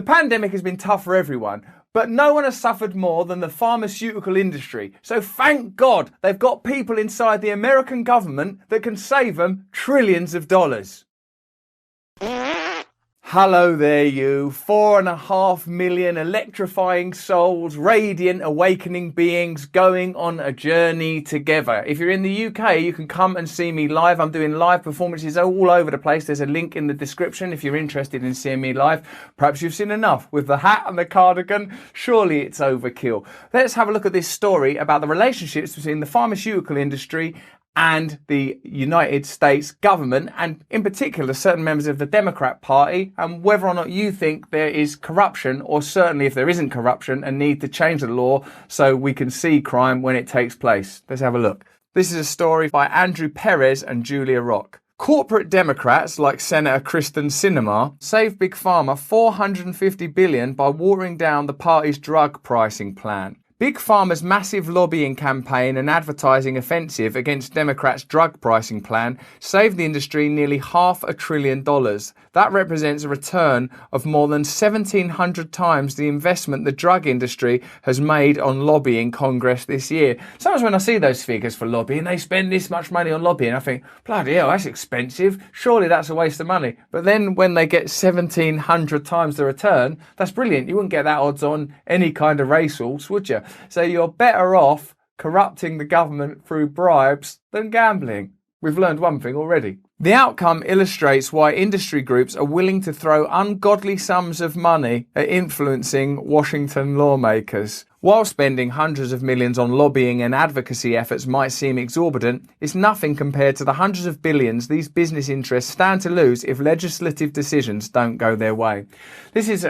The pandemic has been tough for everyone, but no one has suffered more than the pharmaceutical industry. So thank God they've got people inside the American government that can save them trillions of dollars. Hello there, you 4.5 million electrifying souls, radiant awakening beings going on a journey together. If you're in the UK, you can come and see me live. I'm doing live performances all over the place. There's a link in the description if you're interested in seeing me live. Perhaps you've seen enough with the hat and the cardigan. Surely it's overkill. Let's have a look at this story about the relationships between the pharmaceutical industry and the United States government, and in particular certain members of the Democrat Party, and whether or not you think there is corruption, or certainly if there isn't corruption, a need to change the law so we can see crime when it takes place. Let's have a look. This is a story by Andrew Perez and Julia Rock. Corporate Democrats like Senator Kristen Sinema saved Big Pharma $450 billion by watering down the party's drug pricing plan. Big Pharma's massive lobbying campaign and advertising offensive against Democrats' drug pricing plan saved the industry nearly $500 billion. That represents a return of more than 1,700 times the investment the drug industry has made on lobbying Congress this year. Sometimes when I see those figures for lobbying, they spend this much money on lobbying, I think, bloody hell, that's expensive. Surely that's a waste of money. But then when they get 1,700 times the return, that's brilliant. You wouldn't get that odds on any kind of racehorse, would you? So you're better off corrupting the government through bribes than gambling. We've learned one thing already. The outcome illustrates why industry groups are willing to throw ungodly sums of money at influencing Washington lawmakers. While spending hundreds of millions on lobbying and advocacy efforts might seem exorbitant, it's nothing compared to the hundreds of billions these business interests stand to lose if legislative decisions don't go their way. This is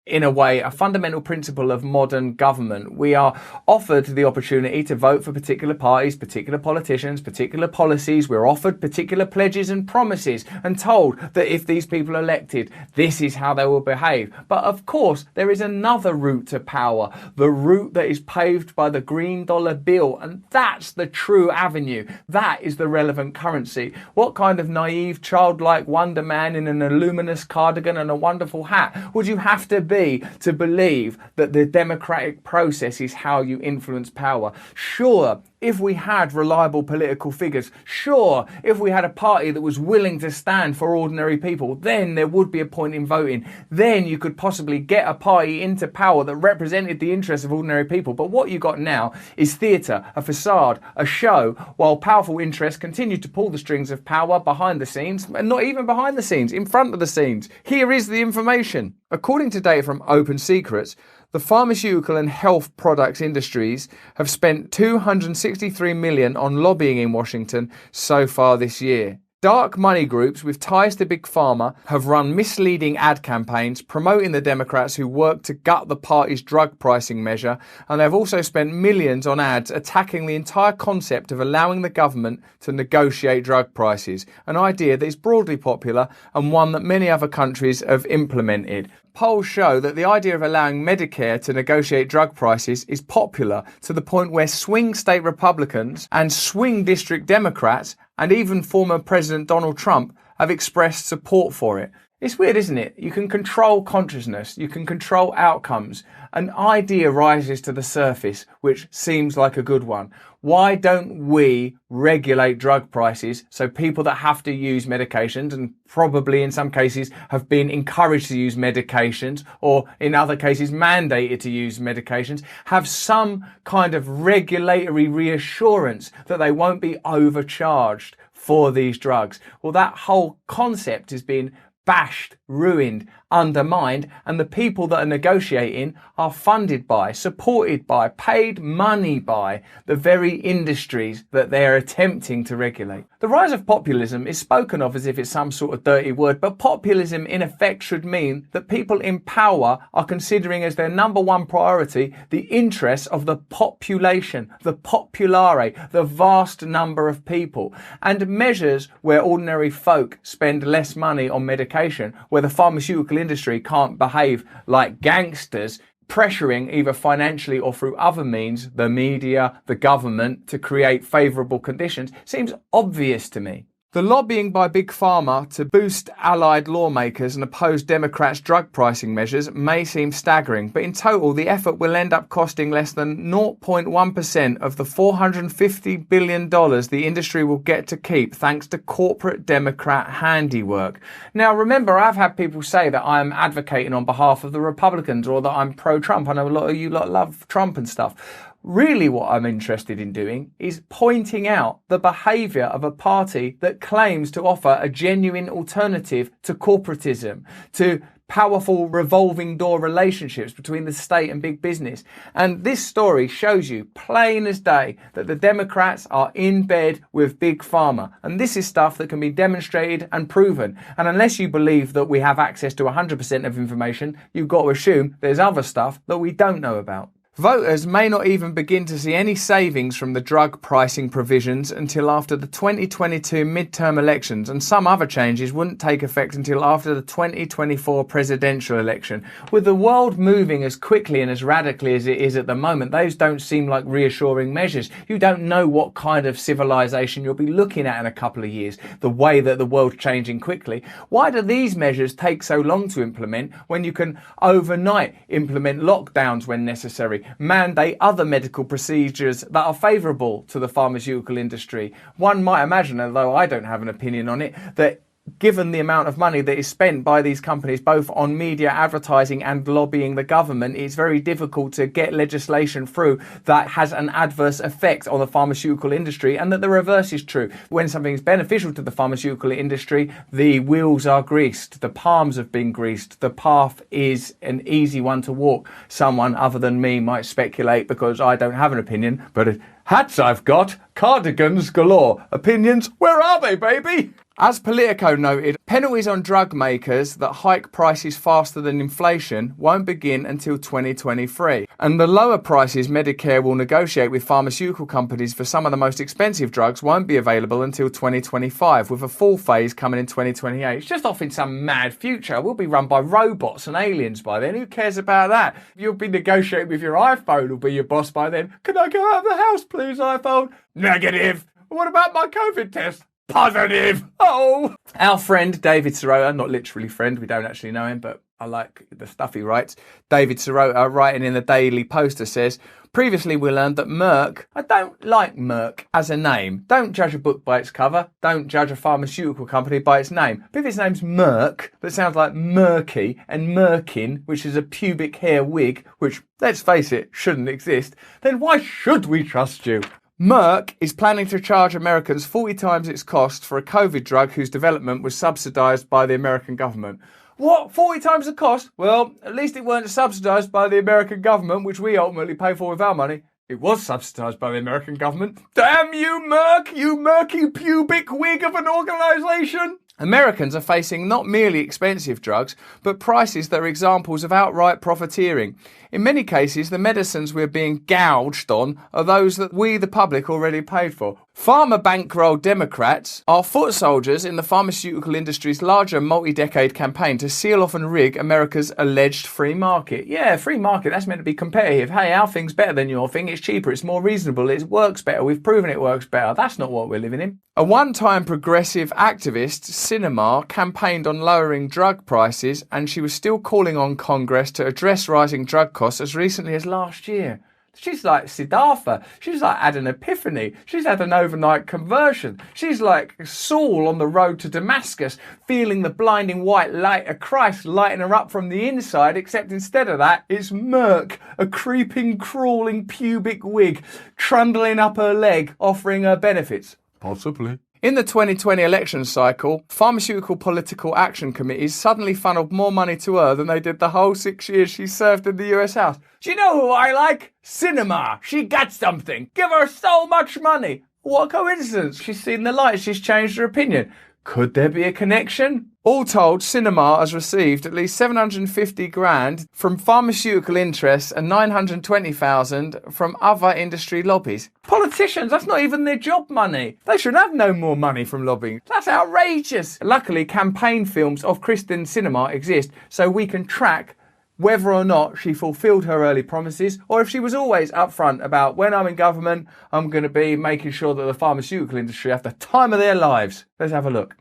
in a way, a fundamental principle of modern government. We are offered the opportunity to vote for particular parties, particular politicians, particular policies. We're offered particular pledges and promises and told that if these people are elected, this is how they will behave. But of course, there is another route to power, the route that is paved by the green dollar bill. And that's the true avenue. That is the relevant currency. What kind of naive, childlike wonder man in an luminous cardigan and a wonderful hat would you have to be to believe that the democratic process is how you influence power? Sure, if we had reliable political figures, sure, if we had a party that was willing to stand for ordinary people, then there would be a point in voting. Then you could possibly get a party into power that represented the interests of ordinary people. But what you got now is theatre, a facade, a show, while powerful interests continue to pull the strings of power behind the scenes, and not even behind the scenes, in front of the scenes. Here is the information. According to data from Open Secrets, the pharmaceutical and health products industries have spent $263 million on lobbying in Washington so far this year. Dark money groups with ties to Big Pharma have run misleading ad campaigns promoting the Democrats who work to gut the party's drug pricing measure, and they've also spent millions on ads attacking the entire concept of allowing the government to negotiate drug prices, an idea that is broadly popular and one that many other countries have implemented. Polls show that the idea of allowing Medicare to negotiate drug prices is popular to the point where swing state Republicans and swing district Democrats and even former President Donald Trump have expressed support for it. It's weird, isn't it? You can control consciousness, you can control outcomes. An idea rises to the surface, which seems like a good one. Why don't we regulate drug prices so people that have to use medications, and probably in some cases have been encouraged to use medications, or in other cases mandated to use medications, have some kind of regulatory reassurance that they won't be overcharged for these drugs? Well, that whole concept has been bashed, ruined, undermined, and the people that are negotiating are funded by, supported by, paid money by the very industries that they're attempting to regulate. The rise of populism is spoken of as if it's some sort of dirty word, but populism in effect should mean that people in power are considering as their number one priority the interests of the population, the populare, the vast number of people, and measures where ordinary folk spend less money on medication, where the pharmaceutical industry can't behave like gangsters, pressuring either financially or through other means the media, the government, to create favourable conditions, seems obvious to me. The lobbying by Big Pharma to boost allied lawmakers and oppose Democrats' drug pricing measures may seem staggering, but in total the effort will end up costing less than 0.1% of the $450 billion the industry will get to keep thanks to corporate Democrat handiwork. Now remember, I've had people say that I'm advocating on behalf of the Republicans or that I'm pro-Trump. I know a lot of you lot love Trump and stuff. Really what I'm interested in doing is pointing out the behaviour of a party that claims to offer a genuine alternative to corporatism, to powerful revolving door relationships between the state and big business. And this story shows you plain as day that the Democrats are in bed with Big Pharma. And this is stuff that can be demonstrated and proven. And unless you believe that we have access to 100% of information, you've got to assume there's other stuff that we don't know about. Voters may not even begin to see any savings from the drug pricing provisions until after the 2022 midterm elections, and some other changes wouldn't take effect until after the 2024 presidential election. With the world moving as quickly and as radically as it is at the moment, those don't seem like reassuring measures. You don't know what kind of civilization you'll be looking at in a couple of years, the way that the world's changing quickly. Why do these measures take so long to implement when you can overnight implement lockdowns when necessary? Mandate other medical procedures that are favourable to the pharmaceutical industry. One might imagine, although I don't have an opinion on it, that given the amount of money that is spent by these companies both on media advertising and lobbying the government, it's very difficult to get legislation through that has an adverse effect on the pharmaceutical industry, and that the reverse is true. When something is beneficial to the pharmaceutical industry, the wheels are greased, the palms have been greased, the path is an easy one to walk. Someone other than me might speculate because I don't have an opinion, but hats I've got, cardigans galore. Opinions, where are they, baby? As Politico noted, penalties on drug makers that hike prices faster than inflation won't begin until 2023. And the lower prices Medicare will negotiate with pharmaceutical companies for some of the most expensive drugs won't be available until 2025, with a full phase coming in 2028. It's just off in some mad future. We'll be run by robots and aliens by then. Who cares about that? You'll be negotiating with your iPhone, will be your boss by then. Can I go out of the house, please, iPhone? Negative. What about my COVID test? Positive. Oh. Our friend David Sirota, not literally friend, we don't actually know him, but I like the stuff he writes. David Sirota, writing in the Daily Poster, says, previously we learned that Merck, I don't like Merck as a name. Don't judge a book by its cover. Don't judge a pharmaceutical company by its name. But if its name's Merck, that sounds like murky, and Merkin, which is a pubic hair wig, which, let's face it, shouldn't exist, then why should we trust you? Merck is planning to charge Americans 40 times its cost for a COVID drug whose development was subsidised by the American government. What? 40 times the cost? Well, at least it weren't subsidised by the American government, which we ultimately pay for with our money. It was subsidised by the American government. Damn you, Merck, you murky pubic wig of an organisation! Americans are facing not merely expensive drugs, but prices that are examples of outright profiteering. In many cases, the medicines we're being gouged on are those that we, the public, already paid for. Pharma bankroll Democrats are foot soldiers in the pharmaceutical industry's larger multi-decade campaign to seal off and rig America's alleged free market. Yeah, free market, that's meant to be competitive. Hey, our thing's better than your thing. It's cheaper, it's more reasonable, it works better. We've proven it works better. That's not what we're living in. A one-time progressive activist, Sinema, campaigned on lowering drug prices, and she was still calling on Congress to address rising drug costs as recently as last year. She's like Siddhartha. She's like had an epiphany. She's had an overnight conversion. She's like Saul on the road to Damascus, feeling the blinding white light of Christ lighting her up from the inside, except instead of that, it's Merck, a creeping, crawling pubic wig, trundling up her leg, offering her benefits. Possibly. In the 2020 election cycle, pharmaceutical political action committees suddenly funneled more money to her than they did the whole 6 years she served in the US House. Do you know who I like? Sinema. She got something. Give her so much money. What a coincidence. She's seen the light. She's changed her opinion. Could there be a connection? All told, Sinema has received at least 750 grand from pharmaceutical interests and 920,000 from other industry lobbies. Politicians, that's not even their job money. They should have no more money from lobbying. That's outrageous. Luckily, campaign films of Kristen Sinema exist so we can track whether or not she fulfilled her early promises, or if she was always upfront about when I'm in government, I'm going to be making sure that the pharmaceutical industry have the time of their lives. Let's have a look.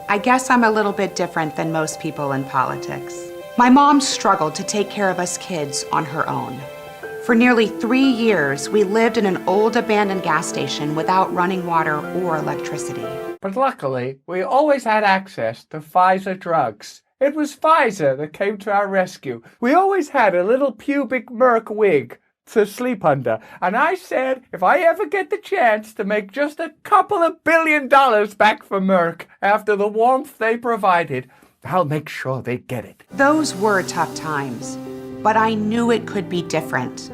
I guess I'm a little bit different than most people in politics. My mom struggled to take care of us kids on her own. For nearly 3 years, we lived in an old abandoned gas station without running water or electricity. But luckily, we always had access to Pfizer drugs. It was Pfizer that came to our rescue. We always had a little pubic Merck wig to sleep under. And I said, if I ever get the chance to make just a couple of $1 billion back for Merck after the warmth they provided, I'll make sure they get it. Those were tough times, but I knew it could be different.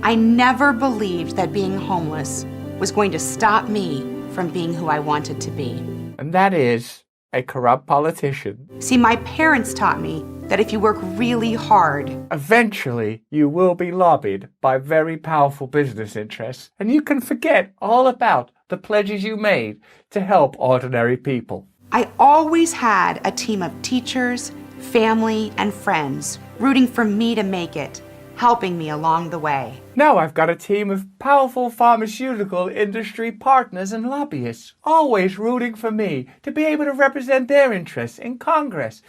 I never believed that being homeless was going to stop me from being who I wanted to be. And that is a corrupt politician. See, my parents taught me that if you work really hard, eventually you will be lobbied by very powerful business interests, and you can forget all about the pledges you made to help ordinary people. I always had a team of teachers, family, and friends rooting for me to make it, helping me along the way. Now I've got a team of powerful pharmaceutical industry partners and lobbyists, always rooting for me to be able to represent their interests in Congress.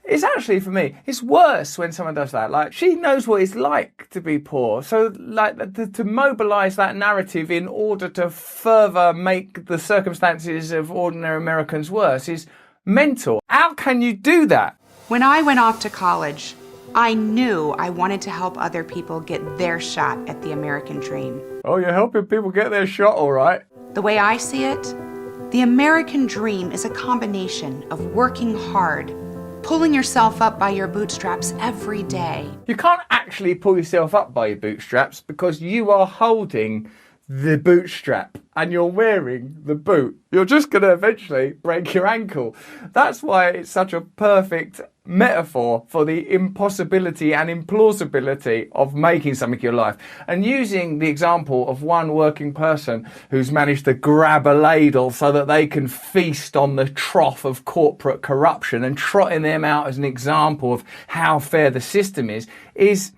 It's actually, for me, it's worse when someone does that. Like, she knows what it's like to be poor. So, like, to mobilize that narrative in order to further make the circumstances of ordinary Americans worse is mental. How can you do that? When I went off to college, I knew I wanted to help other people get their shot at the American dream. Oh, you're helping people get their shot, all right. The way I see it, the American dream is a combination of working hard, pulling yourself up by your bootstraps every day. You can't actually pull yourself up by your bootstraps because you are holding the bootstrap and you're wearing the boot. You're just going to eventually break your ankle. That's why it's such a perfect metaphor for the impossibility and implausibility of making something of your life. And using the example of one working person who's managed to grab a ladle so that they can feast on the trough of corporate corruption and trotting them out as an example of how fair the system is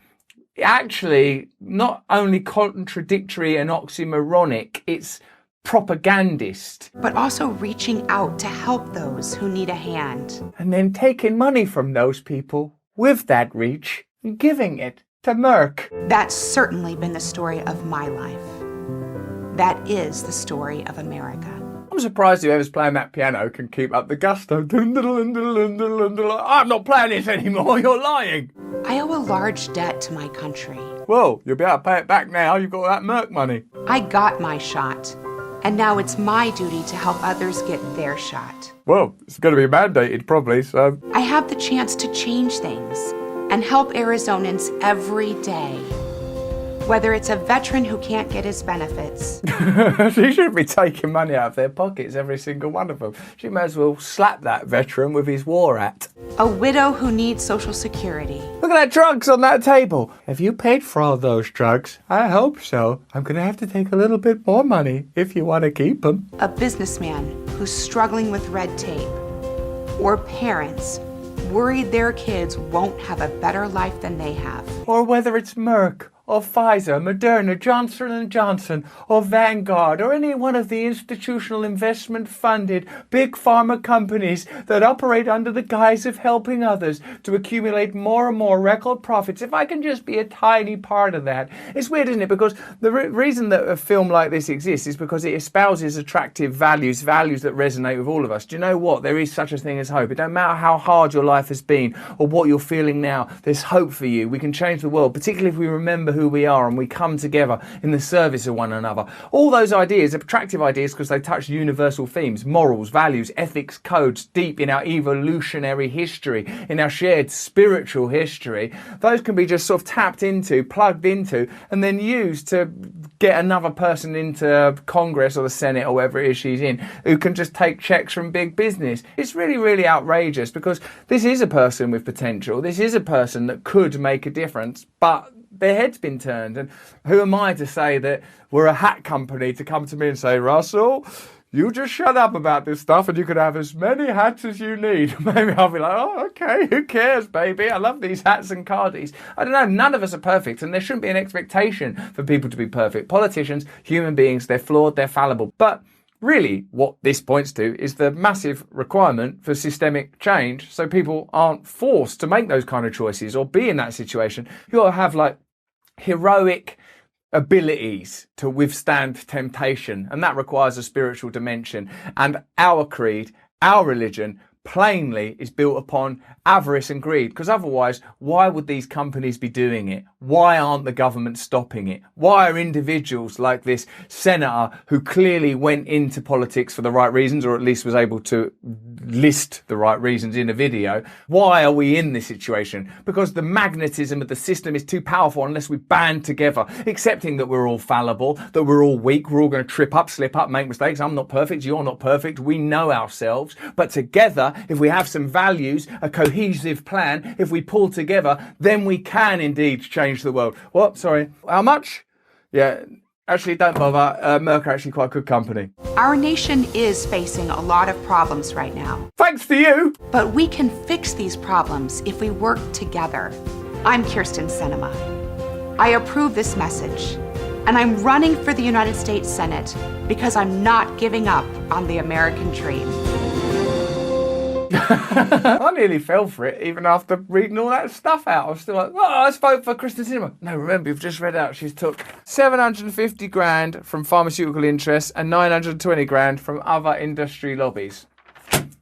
actually not only contradictory and oxymoronic, it's propagandist. But also reaching out to help those who need a hand. And then taking money from those people with that reach and giving it to Merck. That's certainly been the story of my life. That is the story of America. I'm surprised whoever's playing that piano can keep up the gusto. I'm not playing this anymore, you're lying. I owe a large debt to my country. Well, you'll be able to pay it back now. You've got that Merck money. I got my shot, and now it's my duty to help others get their shot. Well, it's going to be mandated probably, so... I have the chance to change things and help Arizonans every day. Whether it's a veteran who can't get his benefits. She shouldn't be taking money out of their pockets, every single one of them. She may as well slap that veteran with his war hat. A widow who needs Social Security. Look at that drugs on that table. Have you paid for all those drugs? I hope so. I'm going to have to take a little bit more money if you want to keep them. A businessman who's struggling with red tape. Or parents worried their kids won't have a better life than they have. Or whether it's Merck, or Pfizer, Moderna, Johnson & Johnson, or Vanguard, or any one of the institutional investment-funded big pharma companies that operate under the guise of helping others to accumulate more and more record profits. If I can just be a tiny part of that. It's weird, isn't it? Because the reason that a film like this exists is because it espouses attractive values that resonate with all of us. Do you know what? There is such a thing as hope. It don't matter how hard your life has been or what you're feeling now. There's hope for you. We can change the world, particularly if we remember who we are and we come together in the service of one another. All those ideas are attractive ideas because they touch universal themes, morals, values, ethics, codes, deep in our evolutionary history, in our shared spiritual history. Those can be just sort of tapped into, plugged into, and then used to get another person into Congress or the Senate or wherever it is she's in, who can just take checks from big business. It's really, really outrageous because this is a person with potential. This is a person that could make a difference, but their head's been turned. And who am I to say that we're a hat company to come to me and say, Russell, you just shut up about this stuff and you can have as many hats as you need. Maybe I'll be like, oh, okay, who cares, baby? I love these hats and cardies. I don't know, none of us are perfect, and there shouldn't be an expectation for people to be perfect. Politicians, human beings, they're flawed, they're fallible. But really, what this points to is the massive requirement for systemic change so people aren't forced to make those kind of choices or be in that situation. You ought to have like heroic abilities to withstand temptation, and that requires a spiritual dimension. And our creed, our religion, plainly is built upon avarice and greed, because otherwise, why would these companies be doing it? Why aren't the government stopping it? Why are individuals like this senator, who clearly went into politics for the right reasons, or at least was able to list the right reasons in a video, why are we in this situation? Because the magnetism of the system is too powerful unless we band together, accepting that we're all fallible, that we're all weak, we're all going to trip up, slip up, make mistakes. I'm not perfect, you're not perfect, we know ourselves, but together, if we have some values, a cohesive plan, if we pull together, then we can indeed change the world. What? Sorry. How much? Yeah, actually, don't bother. Merck are actually quite a good company. Our nation is facing a lot of problems right now. Thanks to you. But we can fix these problems if we work together. I'm Kirsten Sinema. I approve this message, and I'm running for the United States Senate because I'm not giving up on the American dream. I nearly fell for it, even after reading all that stuff out. I was still like, oh, let's vote for Kirsten Sinema. No, remember, you've just read out she's took 750 grand from pharmaceutical interests and 920 grand from other industry lobbies.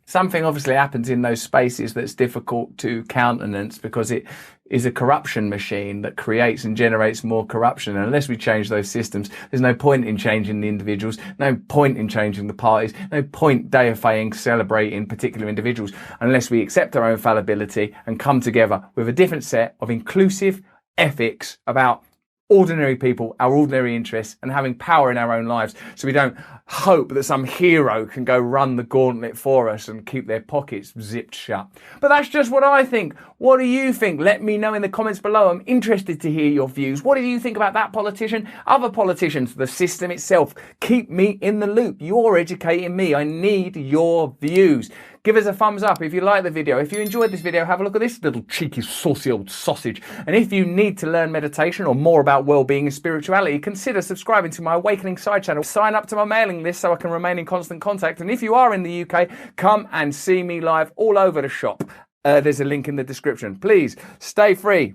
Something obviously happens in those spaces that's difficult to countenance, because it is a corruption machine that creates and generates more corruption. And unless we change those systems, there's no point in changing the individuals, no point in changing the parties, no point deifying, celebrating particular individuals, unless we accept our own fallibility and come together with a different set of inclusive ethics about ordinary people, our ordinary interests, and having power in our own lives, so we don't hope that some hero can go run the gauntlet for us and keep their pockets zipped shut. But that's just what I think. What do you think? Let me know in the comments below. I'm interested to hear your views. What do you think about that politician? Other politicians? The system itself? Keep me in the loop. You're educating me. I need your views. Give us a thumbs up if you like the video. If you enjoyed this video, have a look at this little cheeky, saucy old sausage. And if you need to learn meditation or more about well-being and spirituality, consider subscribing to my Awakening side channel. Sign up to my mailing list so I can remain in constant contact. And if you are in the UK, come and see me live all over the shop. There's a link in the description. Please stay free.